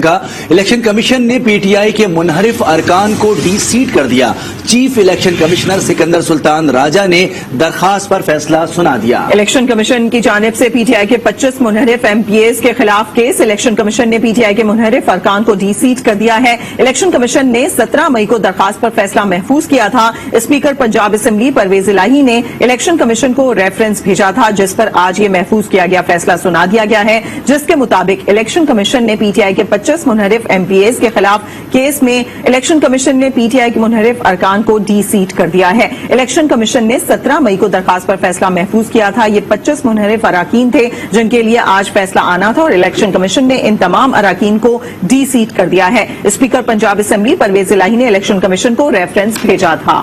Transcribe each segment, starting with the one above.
کا election commission نے P T I کے منحرف ارکان کو ڈی سیٹ کر دیا۔ چیف الیکشن کمشنر سکندر سلطان راجہ نے درخواست پر فیصلہ سنا دیا۔ الیکشن کمیشن کی جانب سے پی ٹی آئی کے 25 منحرف ایم پی ایز کے خلاف کیس۔ الیکشن کمیشن نے پی ٹی آئی کے منحرف ارکان کو ڈی سیٹ کر دیا ہے۔ الیکشن کمیشن نے 17 مئی کو درخواست پر فیصلہ محفوظ کیا تھا۔ اسپیکر پنجاب اسمبلی پرویز الہی نے الیکشن کمیشن کو ریفرنس بھیجا تھا، جس پر آج یہ محفوظ کیا گیا فیصلہ سنا دیا گیا ہے، جس کے مطابق الیکشن کمیشن نے پی ٹی آئی کے 25 منحرف ایم پی ایز کے خلاف کیس میں الیکشن کمیشن نے پی ٹی آئی کے منحرف ارکان کو ڈی سیٹ کر دیا ہے۔ الیکشن کمیشن نے 17 مئی کو درخواست پر فیصلہ محفوظ کیا تھا۔ یہ 25 منحرف اراکین تھے جن کے لیے آج فیصلہ آنا تھا، اور الیکشن کمیشن نے ان تمام اراکین کو ڈی سیٹ کر دیا ہے۔ اسپیکر پنجاب اسمبلی پرویز الہی نے الیکشن کمیشن کو ریفرنس بھیجا تھا۔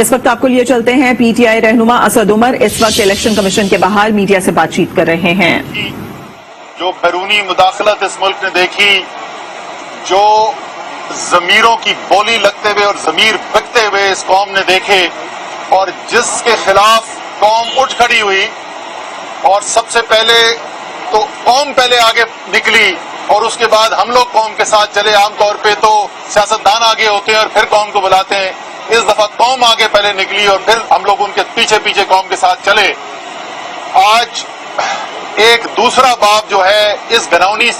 اس وقت آپ کو لیے چلتے ہیں پی ٹی آئی رہنما اسد عمر اس وقت الیکشن کمیشن کے باہر میڈیا سے بات چیت کر رہے ہیں۔ جو بیرونی مداخلت اس ملک نے دیکھی، جو ضمیروں کی بولی لگتے ہوئے اور ضمیر بکتے ہوئے اس قوم نے دیکھے، اور جس کے خلاف قوم اٹھ کھڑی ہوئی، اور سب سے پہلے تو قوم پہلے آگے نکلی اور اس کے بعد ہم لوگ قوم کے ساتھ چلے۔ عام طور پہ تو سیاستدان آگے ہوتے ہیں اور پھر قوم کو بلاتے ہیں، اس دفعہ قوم آگے پہلے نکلی اور پھر ہم لوگ ان کے پیچھے پیچھے قوم کے ساتھ چلے۔ آج ایک دوسرا باب جو ہے اس گھناؤنی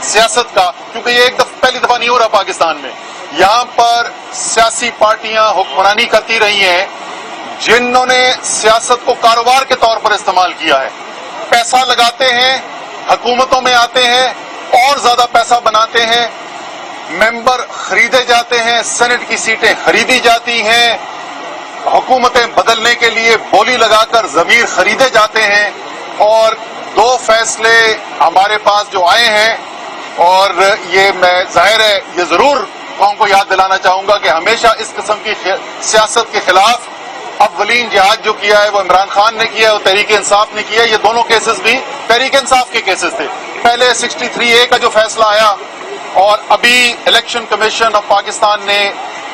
سیاست کا، کیونکہ یہ پہلی دفعہ نہیں ہو رہا پاکستان میں، یہاں پر سیاسی پارٹیاں حکمرانی کرتی رہی ہیں جنہوں نے سیاست کو کاروبار کے طور پر استعمال کیا ہے۔ پیسہ لگاتے ہیں، حکومتوں میں آتے ہیں اور زیادہ پیسہ بناتے ہیں، ممبر خریدے جاتے ہیں، سینٹ کی سیٹیں خریدی جاتی ہیں، حکومتیں بدلنے کے لیے بولی لگا کر ضمیر خریدے جاتے ہیں، اور 2 فیصلے ہمارے پاس جو آئے ہیں، اور یہ میں ظاہر ہے یہ ضرور قوم کو یاد دلانا چاہوں گا کہ ہمیشہ اس قسم کی سیاست کے خلاف اولین جہاد جو کیا ہے وہ عمران خان نے کیا ہے، وہ تحریک انصاف نے کیا ہے۔ یہ دونوں کیسز بھی تحریک انصاف کے کیسز تھے۔ پہلے 63A کا جو فیصلہ آیا، اور ابھی الیکشن کمیشن آف پاکستان نے،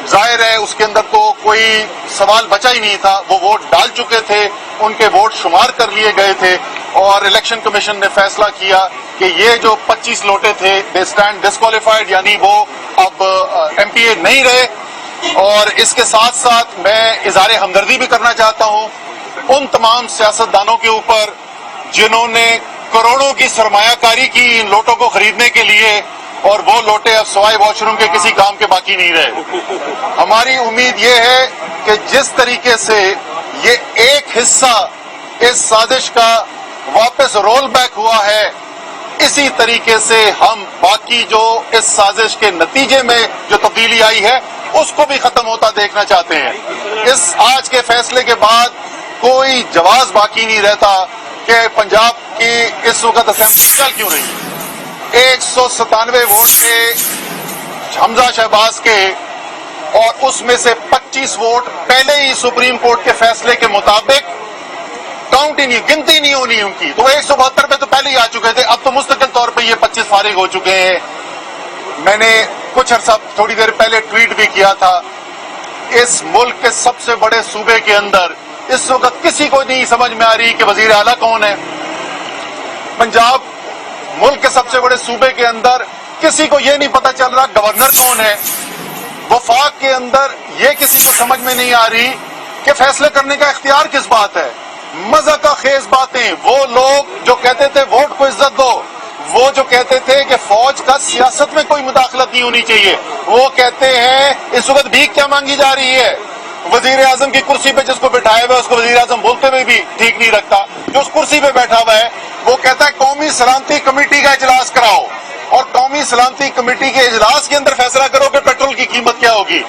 ظاہر ہے اس کے اندر تو کوئی سوال بچا ہی نہیں تھا، وہ ووٹ ڈال چکے تھے، ان کے ووٹ شمار کر لیے گئے تھے، اور الیکشن کمیشن نے فیصلہ کیا کہ یہ جو 25 لوٹے تھے دے اسٹینڈ ڈسکوالیفائڈ، یعنی وہ اب ایم پی اے نہیں رہے۔ اور اس کے ساتھ ساتھ میں اظہار ہمدردی بھی کرنا چاہتا ہوں ان تمام سیاستدانوں کے اوپر جنہوں نے کروڑوں کی سرمایہ کاری کی ان لوٹوں کو خریدنے کے لیے، اور وہ لوٹے اب سوائے واش روم کے کسی کام کے باقی نہیں رہے۔ ہماری امید یہ ہے کہ جس طریقے سے یہ ایک حصہ اس سازش کا واپس رول بیک ہوا ہے، اسی طریقے سے ہم باقی جو اس سازش کے نتیجے میں جو تبدیلی آئی ہے اس کو بھی ختم ہوتا دیکھنا چاہتے ہیں۔ اس آج کے فیصلے کے بعد کوئی جواز باقی نہیں رہتا کہ پنجاب کی اس وقت اسمبلی چل کیوں رہی ہے۔ 197 ووٹ تھے حمزہ شہباز کے، اور اس میں سے 25 ووٹ پہلے ہی سپریم کورٹ کے فیصلے کے مطابق کاؤنٹ ہی نہیں، گنتی نہیں ہونی ان کی، تو 172 پہ تو پہلے ہی آ چکے تھے، اب تو مستقل طور پہ یہ 25 فارغ ہو چکے ہیں۔ میں نے کچھ عرصہ تھوڑی دیر پہلے ٹویٹ بھی کیا تھا، اس ملک کے سب سے بڑے صوبے کے اندر اس وقت کسی کو نہیں سمجھ میں آ رہی کہ وزیر اعلیٰ کون ہے۔ پنجاب ملک کے سب سے بڑے صوبے کے اندر کسی کو یہ نہیں پتا چل رہا گورنر کون ہے۔ وفاق کے اندر یہ کسی کو سمجھ میں نہیں آ رہی کہ فیصلے کرنے کا اختیار کس بات ہے۔ مزہ کا خیز باتیں، وہ لوگ جو کہتے تھے ووٹ کو عزت دو، وہ جو کہتے تھے کہ فوج کا سیاست میں کوئی مداخلت نہیں ہونی چاہیے، وہ کہتے ہیں اس وقت بھیک کیا مانگی جا رہی ہے۔ وزیر اعظم کی کرسی پہ جس کو بٹھایا ہوا ہے اس کو وزیر اعظم بولتے ہوئے بھی ٹھیک نہیں رکھتا۔ جو اس کرسی پہ بیٹھا ہوا ہے وہ کہتا ہے قومی سلامتی کمیٹی کا اجلاس کراؤ، اور قومی سلامتی کمیٹی کے اجلاس کے اندر فیصلہ کرو کہ پیٹرول کی قیمت کیا ہوگی۔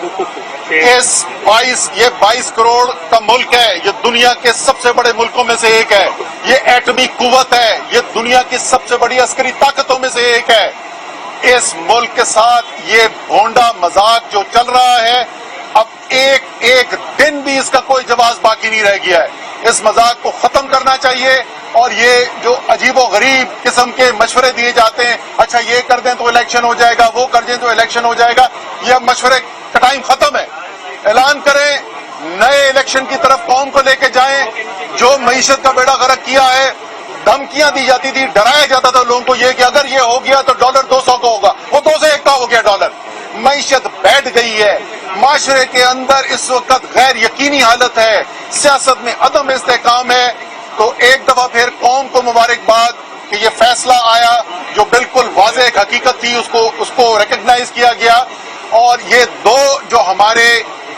یہ 22 کروڑ کا ملک ہے، یہ دنیا کے سب سے بڑے ملکوں میں سے ایک ہے، یہ ایٹمی قوت ہے، یہ دنیا کی سب سے بڑی عسکری طاقتوں میں سے ایک ہے۔ اس ملک کے ساتھ یہ بھونڈا مذاق جو چل رہا ہے، اب ایک دن بھی اس کا کوئی جواز باقی نہیں رہ گیا ہے۔ اس مذاق کو ختم کرنا چاہیے، اور یہ جو عجیب و غریب قسم کے مشورے دیے جاتے ہیں، اچھا یہ کر دیں تو الیکشن ہو جائے گا، وہ کر دیں تو الیکشن ہو جائے گا، یہ اب مشورے کا ٹائم ختم ہے۔ اعلان کریں، نئے الیکشن کی طرف قوم کو لے کے جائیں۔ جو معیشت کا بیڑا غرق کیا ہے دھمکیاں دی جاتی تھی, ڈرایا جاتا تھا لوگوں کو یہ کہ اگر یہ ہو گیا تو ڈالر 200 کا ہوگا, وہ 2 سے 1 کا ہو گیا ڈالر. معیشت بیٹھ گئی ہے, معاشرے کے اندر اس وقت غیر یقینی حالت ہے, سیاست میں عدم استحکام ہے. تو ایک دفعہ پھر قوم کو مبارکباد کہ یہ فیصلہ آیا جو بالکل واضح ایک حقیقت تھی, اس کو ریکگنائز کیا گیا. اور یہ 2 جو ہمارے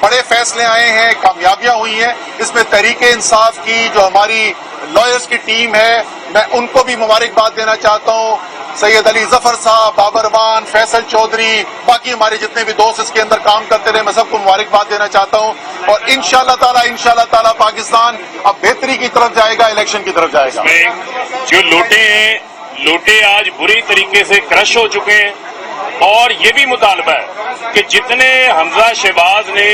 بڑے فیصلے آئے ہیں, کامیابیاں ہوئی ہیں. اس میں تحریک انصاف کی جو ہماری لائرز کی ٹیم ہے, میں ان کو بھی مبارکباد دینا چاہتا ہوں. سید علی ظفر صاحب, بابر مان, فیصل چودھری, باقی ہمارے جتنے بھی دوست اس کے اندر کام کرتے رہے, میں سب کو مبارکباد دینا چاہتا ہوں. اور انشاءاللہ تعالی پاکستان اب بہتری کی طرف جائے گا, الیکشن کی طرف جائے گا. جو لوٹے ہیں, لوٹے آج بری طریقے سے کرش ہو چکے ہیں. اور یہ بھی مطالبہ ہے کہ جتنے حمزہ شہباز نے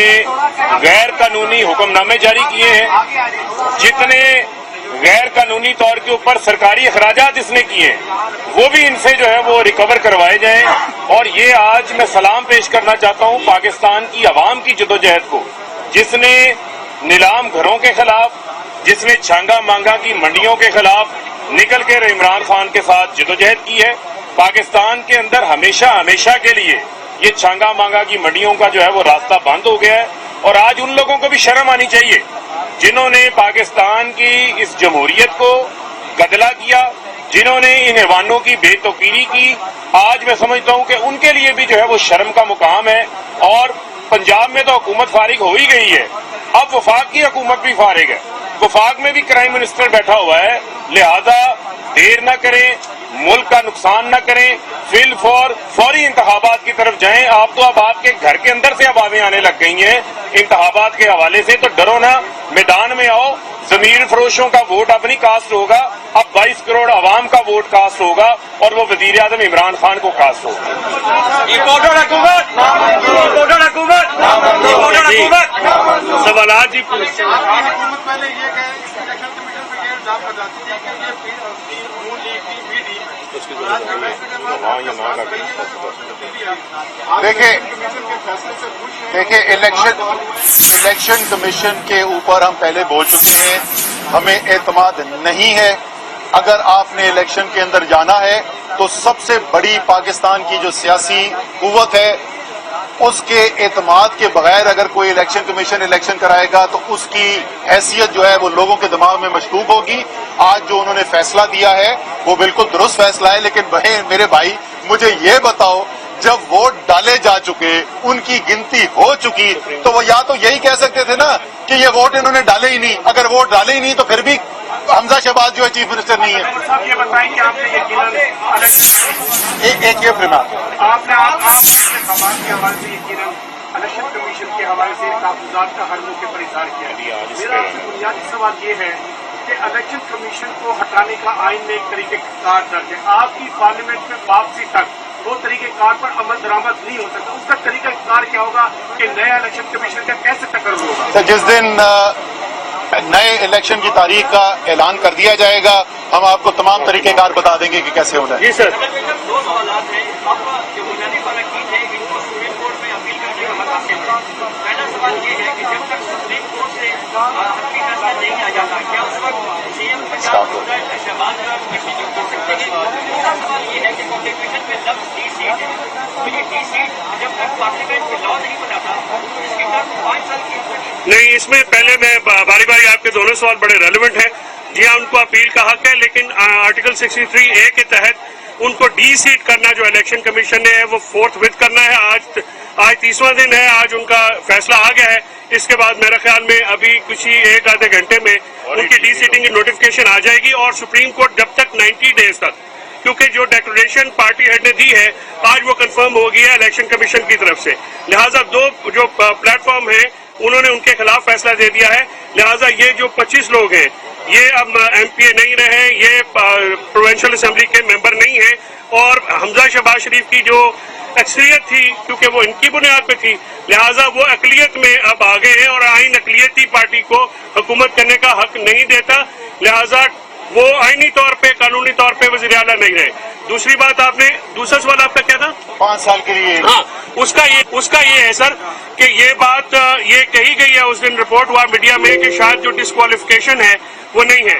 غیر قانونی حکم نامے جاری کیے ہیں, جتنے غیر قانونی طور کے اوپر سرکاری اخراجات اس نے کیے ہیں, وہ بھی ان سے جو ہے وہ ریکور کروائے جائیں. اور یہ آج میں سلام پیش کرنا چاہتا ہوں پاکستان کی عوام کی جدوجہد کو, جس نے نیلام گھروں کے خلاف, جس نے چھانگا مانگا کی منڈیوں کے خلاف نکل کر عمران خان کے ساتھ جدوجہد کی ہے. پاکستان کے اندر ہمیشہ کے لیے یہ چھانگا مانگا کی منڈیوں کا جو ہے وہ راستہ بند ہو گیا ہے. اور آج ان لوگوں کو بھی شرم آنی چاہیے جنہوں نے پاکستان کی اس جمہوریت کو گدلا کیا, جنہوں نے ان ایوانوں کی بے توقیری کی. آج میں سمجھتا ہوں کہ ان کے لیے بھی جو ہے وہ شرم کا مقام ہے. اور پنجاب میں تو حکومت فارغ ہو ہی گئی ہے, اب وفاق کی حکومت بھی فارغ ہے. وفاق میں بھی کرائم منسٹر بیٹھا ہوا ہے, لہذا دیر نہ کریں, ملک کا نقصان نہ کریں, فوری انتخابات کی طرف جائیں. آپ تو اب آپ کے گھر کے اندر سے آوازیں آنے لگ گئی ہیں انتخابات کے حوالے سے, تو ڈرو نہ, میدان میں آؤ. ضمیر فروشوں کا ووٹ اب نہیں کاسٹ ہوگا, اب 22 کروڑ عوام کا ووٹ کاسٹ ہوگا, اور وہ وزیر اعظم عمران خان کو کاسٹ ہوگا. سوالات جی دیکھیں الیکشن کمیشن کے اوپر ہم پہلے بول چکے ہیں, ہمیں اعتماد نہیں ہے. اگر آپ نے الیکشن کے اندر جانا ہے تو سب سے بڑی پاکستان کی جو سیاسی قوت ہے اس کے اعتماد کے بغیر اگر کوئی الیکشن کمیشن الیکشن کرائے گا تو اس کی حیثیت جو ہے وہ لوگوں کے دماغ میں مشکوک ہوگی. آج جو انہوں نے فیصلہ دیا ہے وہ بالکل درست فیصلہ ہے, لیکن میرے بھائی مجھے یہ بتاؤ, جب ووٹ ڈالے جا چکے, ان کی گنتی ہو چکی, تو وہ یا تو یہی کہہ سکتے تھے نا کہ یہ ووٹ انہوں نے ڈالے ہی نہیں. اگر ووٹ ڈالے ہی نہیں تو پھر بھی حمزہ شہباز جو ہے چیف منسٹر نہیں ہے. یہ بتائیں کہ آپ نے ایک یہ فرمان آپ نے انتخابات کے حوالے سے یقیناً الیکشن کمیشن کے حوالے سے تحفظات کا ہر موقع پر اظہار کیا. میرا آپ سے بنیادی سوال یہ ہے کہ الیکشن کمیشن کو ہٹانے کا آئین میں ایک طریقہ کار درج ہے. آپ کی پارلیمنٹ میں واپسی تک وہ طریقہ کار پر عمل درآمد نہیں ہو سکتا. اس کا طریقہ کار کیا ہوگا کہ نیا الیکشن کمیشن کا کیسے تقرر ہوگا؟ جس دن نئے الیکشن کی تاریخ کا اعلان کر دیا جائے گا, ہم آپ کو تمام طریقہ کار بتا دیں گے کہ کیسے ہونا ہے. جی سر. 2 سوالات ہیں. آپ جو بنیادی تنقید ہے کہ ان کو سپریم کورٹ میں اپیل کرنے کا حق حاصل ہے. پہلا سوال یہ ہے کہ جب تک سپریم کورٹ سے حقیقی فیصلہ نہیں آ جاتا, کیا اس وقت سی ایم پنجاب شہباز کا کنٹینیو کر سکتے ہیں؟ دوسرا سوال یہ ہے کہ کانسٹیٹیوشن میں لفظ ڈی سیٹ ہے, تو یہ ڈی سیٹ جب تک پارلیمنٹ میں لا نہیں بناتا تو اس کی ٹرم 5 سال کی ہوگی. نہیں, اس میں پہلے میں باری باری آپ کے دونوں سوال بڑے ریلیونٹ ہیں. جی ہاں, ان کو اپیل کا حق ہے, لیکن آرٹیکل 63A کے تحت ان کو ڈی سیٹ کرنا جو الیکشن کمیشن نے ہے وہ فورتھ وتھ کرنا ہے. آج 30واں دن ہے, آج ان کا فیصلہ آ گیا ہے. اس کے بعد میرے خیال میں ابھی کچھ ہی 1 آدھے گھنٹے میں ان کی ڈی سیٹنگ کی نوٹیفکیشن آ جائے گی. اور سپریم کورٹ جب تک 90 ڈیز تک, کیونکہ جو ڈیکلریشن پارٹی ہیڈ نے دی ہے آج وہ کنفرم ہو گئی ہے الیکشن کمیشن کی طرف سے, لہٰذا 2 جو پلیٹ فارم ہیں انہوں نے ان کے خلاف فیصلہ دے دیا ہے. لہٰذا یہ جو 25 لوگ ہیں یہ اب ایم پی اے نہیں رہے, یہ پروونشل اسمبلی کے ممبر نہیں ہیں. اور حمزہ شہباز شریف کی جو اکثریت تھی, کیونکہ وہ ان کی بنیاد پہ تھی, لہٰذا وہ اقلیت میں اب آ گئے ہیں, اور آئین اقلیتی پارٹی کو حکومت کرنے کا حق نہیں دیتا. لہٰذا وہ آئینی طور پہ, قانونی طور پہ وزیر اعلیٰ نہیں رہے. دوسری بات, آپ نے دوسرا سوال آپ کا کیا تھا؟ 5 سال کے لیے. ہاں, اس کا یہ ہے سر کہ یہ بات یہ کہی گئی ہے, اس دن رپورٹ ہوا میڈیا میں کہ شاید جو ڈسکوالیفیکیشن ہے وہ نہیں ہے.